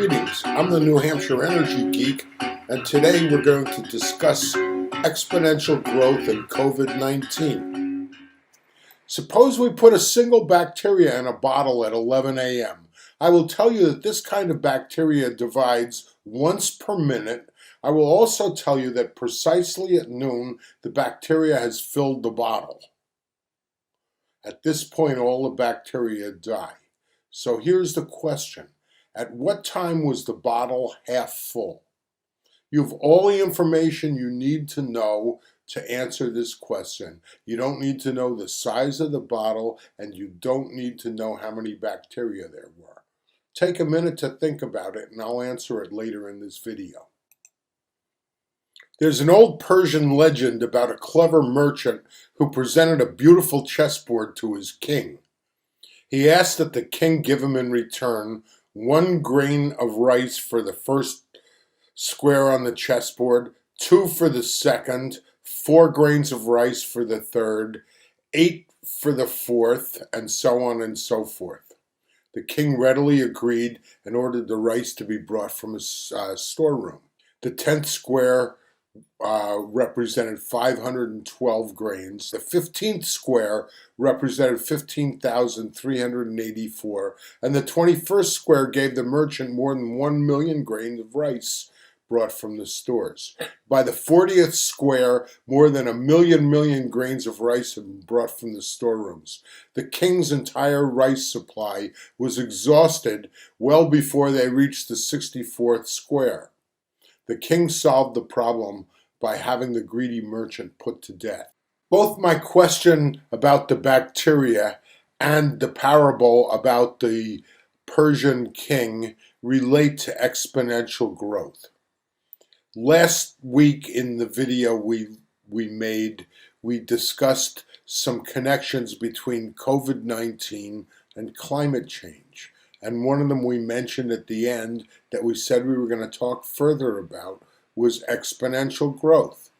Greetings, I'm the New Hampshire Energy Geek, and today we're going to discuss exponential growth in COVID-19. Suppose we put a single bacteria in a bottle at 11 a.m. I will tell you that this kind of bacteria divides once per minute. I will also tell you that precisely at noon, the bacteria has filled the bottle. At this point, all the bacteria die. So here's the question. At what time was the bottle half full? You have all the information you need to know to answer this question. You don't need to know the size of the bottle, and you don't need to know how many bacteria there were. Take a minute to think about it, and I'll answer it later in this video. There's an old Persian legend about a clever merchant who presented a beautiful chessboard to his king. He asked that the king give him in return 1 grain of rice for the first square on the chessboard, 2 for the second, 4 grains of rice for the third, 8 for the fourth, and so on and so forth. The king readily agreed and ordered the rice to be brought from his storeroom. The 10th square represented 512 grains. The 15th square represented 15,384, and the 21st square gave the merchant more than 1 million grains of rice brought from the stores. By the 40th square, more than 1 million grains of rice had been brought from the storerooms. The king's entire rice supply was exhausted well before they reached the 64th square. The king solved the problem by having the greedy merchant put to death. Both my question about the bacteria and the parable about the Persian king relate to exponential growth. Last week in the video we made, we discussed some connections between COVID-19 and climate change. And one of them we mentioned at the end that we said we were going to talk further about was exponential growth.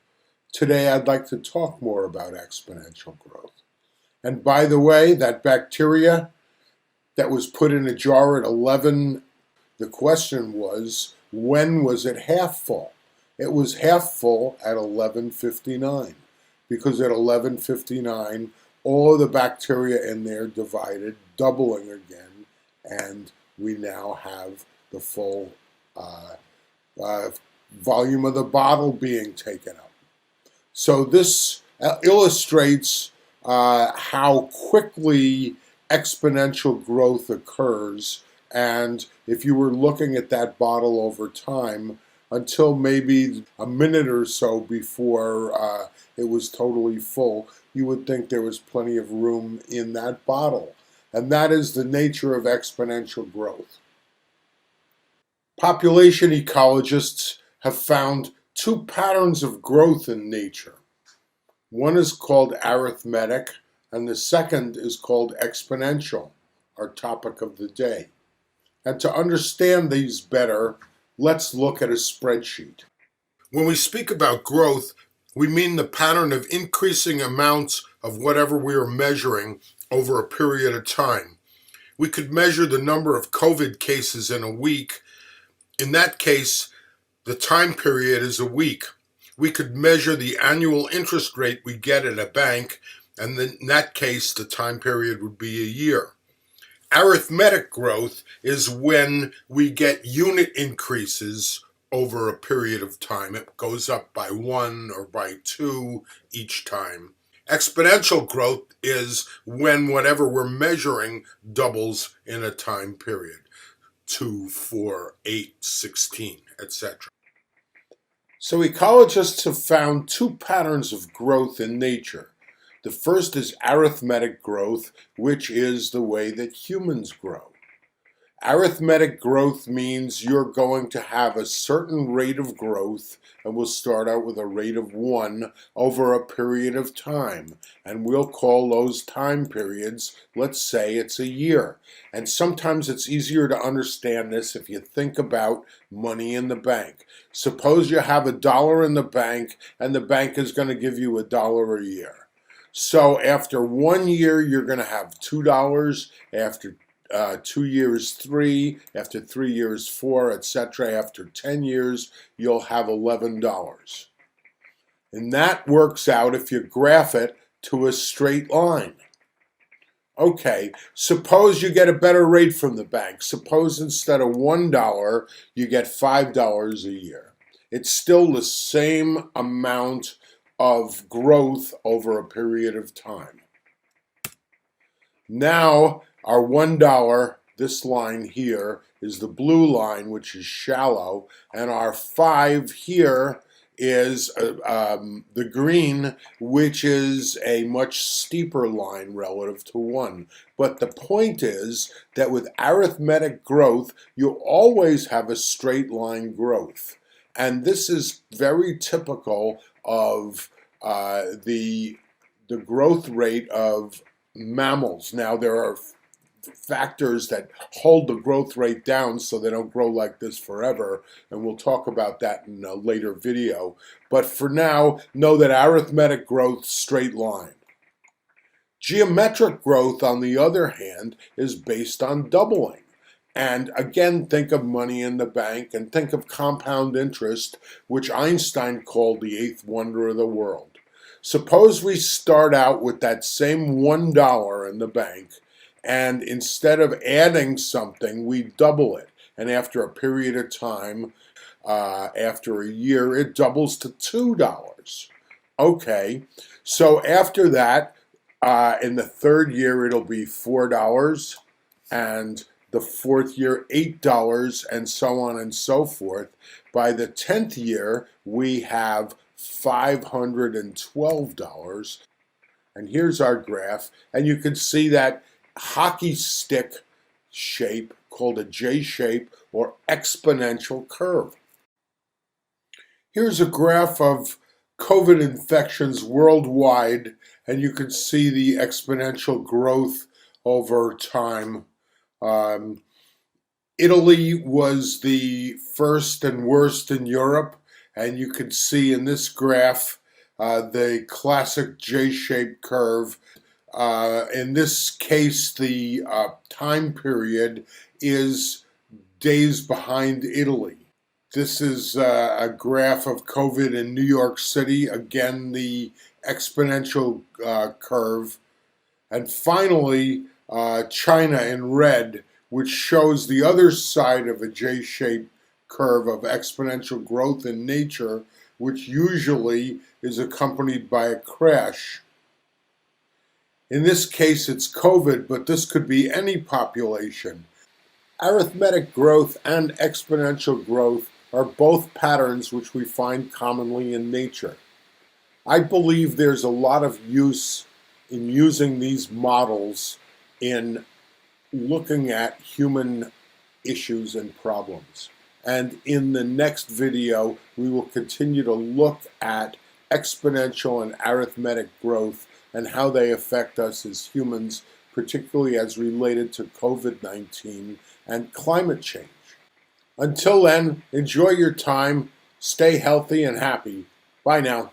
Today I'd like to talk more about exponential growth. And by the way, that bacteria that was put in a jar at 11, the question was, when was it half full? It was half full at 11:59, because at 11:59 all of the bacteria in there divided, doubling again, and we now have the full volume of the bottle being taken up. So this illustrates how quickly exponential growth occurs, and if you were looking at that bottle over time, until maybe a minute or so before it was totally full, you would think there was plenty of room in that bottle. And that is the nature of exponential growth. Population ecologists have found 2 patterns of growth in nature. One is called arithmetic, and the second is called exponential, our topic of the day. And to understand these better, let's look at a spreadsheet. When we speak about growth, we mean the pattern of increasing amounts of whatever we are measuring over a period of time. We could measure the number of COVID cases in a week. In that case, the time period is a week. We could measure the annual interest rate we get at a bank, and in that case, the time period would be a year. Arithmetic growth is when we get unit increases over a period of time. It goes up by 1 or by 2 each time. Exponential growth is when whatever we're measuring doubles in a time period. 2, 4, 8, 16, etc. So ecologists have found 2 patterns of growth in nature. The first is arithmetic growth, which is the way that humans grow. Arithmetic growth means you're going to have a certain rate of growth, and we'll start out with a rate of 1 over a period of time. And we'll call those time periods, let's say it's a year. And sometimes it's easier to understand this if you think about money in the bank. Suppose you have $1 in the bank, and the bank is going to give you $1 a year. So after 1 year, you're going to have $2. After 2 years 3, after 3 years 4, etc. After 10 years, you'll have $11. And that works out if you graph it to a straight line. Okay, suppose you get a better rate from the bank. Suppose instead of $1, you get $5 a year. It's still the same amount of growth over a period of time. Now, our $1, this line here, is the blue line, which is shallow, and our 5 here is the green, which is a much steeper line relative to 1. But the point is that with arithmetic growth, you always have a straight line growth. And this is very typical of the growth rate of mammals. Now, there are factors that hold the growth rate down so they don't grow like this forever, and we'll talk about that in a later video. But for now, know that arithmetic growth straight line. Geometric growth, on the other hand, is based on doubling. And again, think of money in the bank and think of compound interest, which Einstein called the 8th wonder of the world. Suppose we start out with that same $1 in the bank, and instead of adding something, we double it. And after a period of time, after a year, it doubles to $2. Okay, so after that, in the 3rd year, it'll be $4, and the 4th year, $8, and so on and so forth. By the 10th year, we have $512. And here's our graph, and you can see that hockey stick shape called a J shape or exponential curve. Here's a graph of COVID infections worldwide, and you can see the exponential growth over time. Italy was the first and worst in Europe, and you can see in this graph the classic J-shaped curve. In this case, the time period is days behind Italy. This is a graph of COVID in New York City. Again, the exponential curve. And finally, China in red, which shows the other side of a J-shaped curve of exponential growth in nature, which usually is accompanied by a crash. In this case, it's COVID, but this could be any population. Arithmetic growth and exponential growth are both patterns which we find commonly in nature. I believe there's a lot of use in using these models in looking at human issues and problems. And in the next video, we will continue to look at exponential and arithmetic growth and how they affect us as humans, particularly as related to COVID-19 and climate change. Until then, enjoy your time, stay healthy and happy. Bye now.